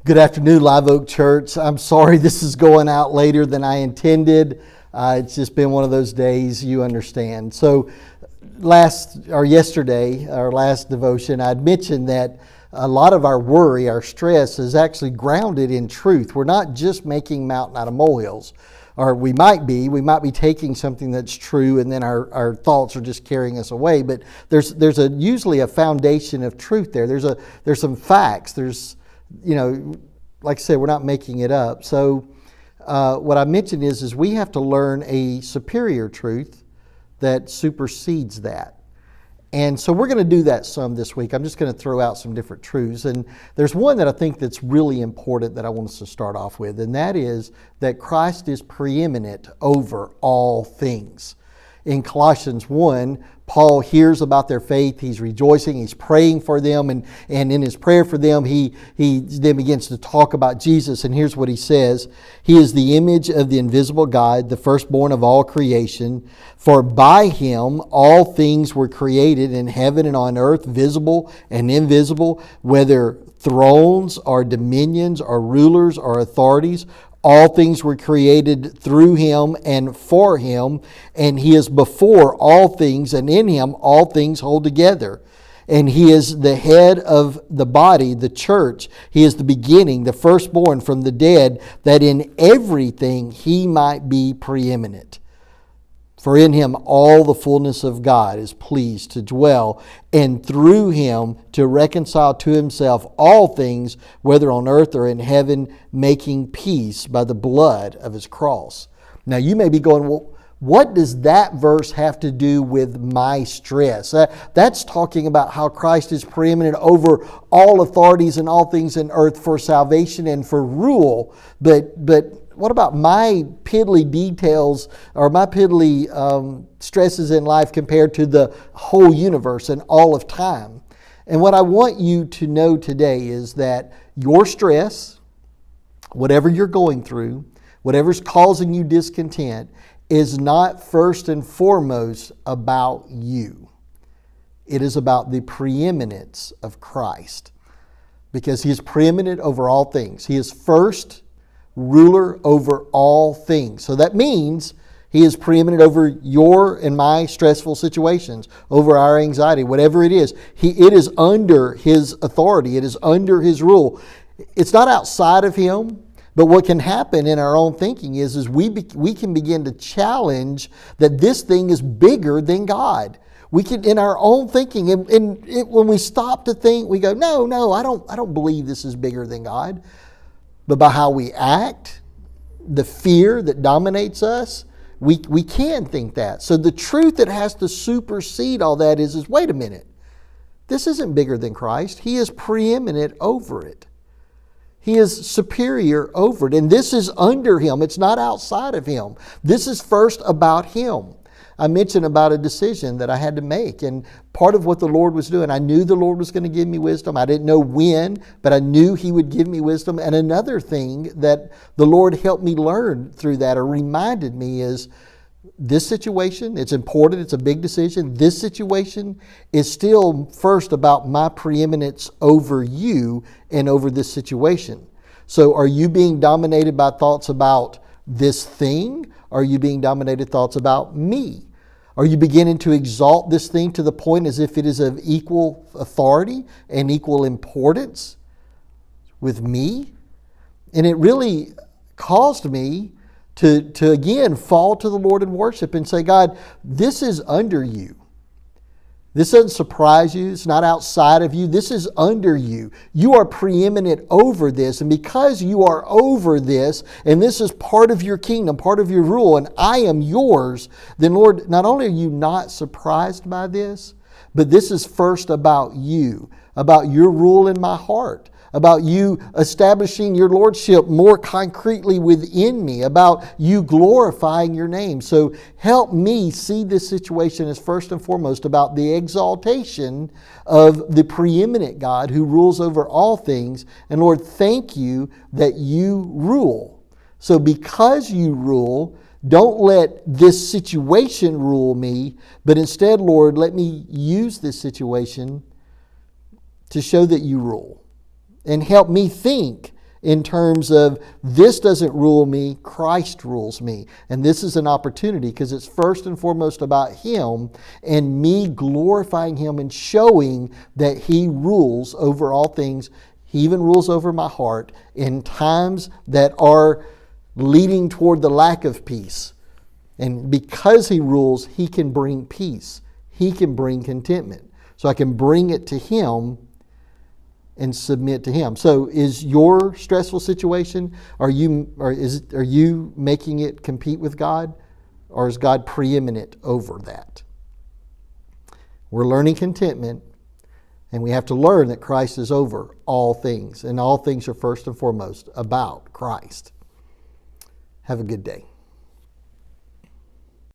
Good afternoon, Live Oak Church. I'm sorry this is going out later than I intended. It's just been one of those days, you understand. So yesterday, our last devotion, I'd mentioned that a lot of our worry, our stress is actually grounded in truth. We're not just making mountain out of molehills. Or we might be taking something that's true and then our thoughts are just carrying us away. But there's usually a foundation of truth there. There's some facts. Like I said, we're not making it up. So what I mentioned is we have to learn a superior truth that supersedes that. And so we're going to do that some this week. I'm just going to throw out some different truths. And there's one that I think that's really important that I want us to start off with, and that is that Christ is preeminent over all things. In Colossians 1, Paul hears about their faith. He's rejoicing. He's praying for them. And in his prayer for them, he then begins to talk about Jesus. And here's what he says. He is the image of the invisible God, the firstborn of all creation. For by him all things were created in heaven and on earth, visible and invisible, whether thrones or dominions or rulers or authorities. All things were created through him and for him, and he is before all things, and in him all things hold together. And he is the head of the body, the church. He is the beginning, the firstborn from the dead, that in everything he might be preeminent. For in him all the fullness of God is pleased to dwell, and through him to reconcile to himself all things, whether on earth or in heaven, making peace by the blood of his cross. Now you may be going, well, what does that verse have to do with my stress? That's talking about how Christ is preeminent over all authorities and all things in earth for salvation and for rule. But what about my piddly details or my piddly stresses in life compared to the whole universe and all of time? And what I want you to know today is that your stress, whatever you're going through, whatever's causing you discontent, is not first and foremost about you. It is about the preeminence of Christ, because he is preeminent over all things. He is first ruler over all things. So that means he is preeminent over your and my stressful situations, over our anxiety, whatever it is. It is under his authority. It is under his rule. It's not outside of him. But what can happen in our own thinking is we can begin to challenge that this thing is bigger than God. We can, in our own thinking, when we stop to think, we go, no, I don't believe this is bigger than God. But by how we act, the fear that dominates us, we can think that. So the truth that has to supersede all that is wait a minute. This isn't bigger than Christ. He is preeminent over it. He is superior over it. And this is under him. It's not outside of him. This is first about him. I mentioned about a decision that I had to make. And part of what the Lord was doing, I knew the Lord was going to give me wisdom. I didn't know when, but I knew he would give me wisdom. And another thing that the Lord helped me learn through that, or reminded me, is this situation, it's important, it's a big decision. This situation is still first about my preeminence over you and over this situation. So are you being dominated by thoughts about this thing? Are you being dominated thoughts about me? Are you beginning to exalt this thing to the point as if it is of equal authority and equal importance with me? And it really caused me to again fall to the Lord in worship and say, God, this is under you. This doesn't surprise you. It's not outside of you. This is under you. You are preeminent over this. And because you are over this, and this is part of your kingdom, part of your rule, and I am yours, then Lord, not only are you not surprised by this, but this is first about you, about your rule in my heart, about you establishing your lordship more concretely within me, about you glorifying your name. So help me see this situation as first and foremost about the exaltation of the preeminent God who rules over all things. And Lord, thank you that you rule. So because you rule, don't let this situation rule me, but instead, Lord, let me use this situation to show that you rule. And help me think in terms of this doesn't rule me, Christ rules me. And this is an opportunity because it's first and foremost about Him and me glorifying Him and showing that He rules over all things. He even rules over my heart in times that are leading toward the lack of peace. And because He rules, He can bring peace. He can bring contentment. So I can bring it to Him and submit to Him. So is your stressful situation, are you making it compete with God? Or is God preeminent over that? We're learning contentment, and we have to learn that Christ is over all things. And all things are first and foremost about Christ. Have a good day.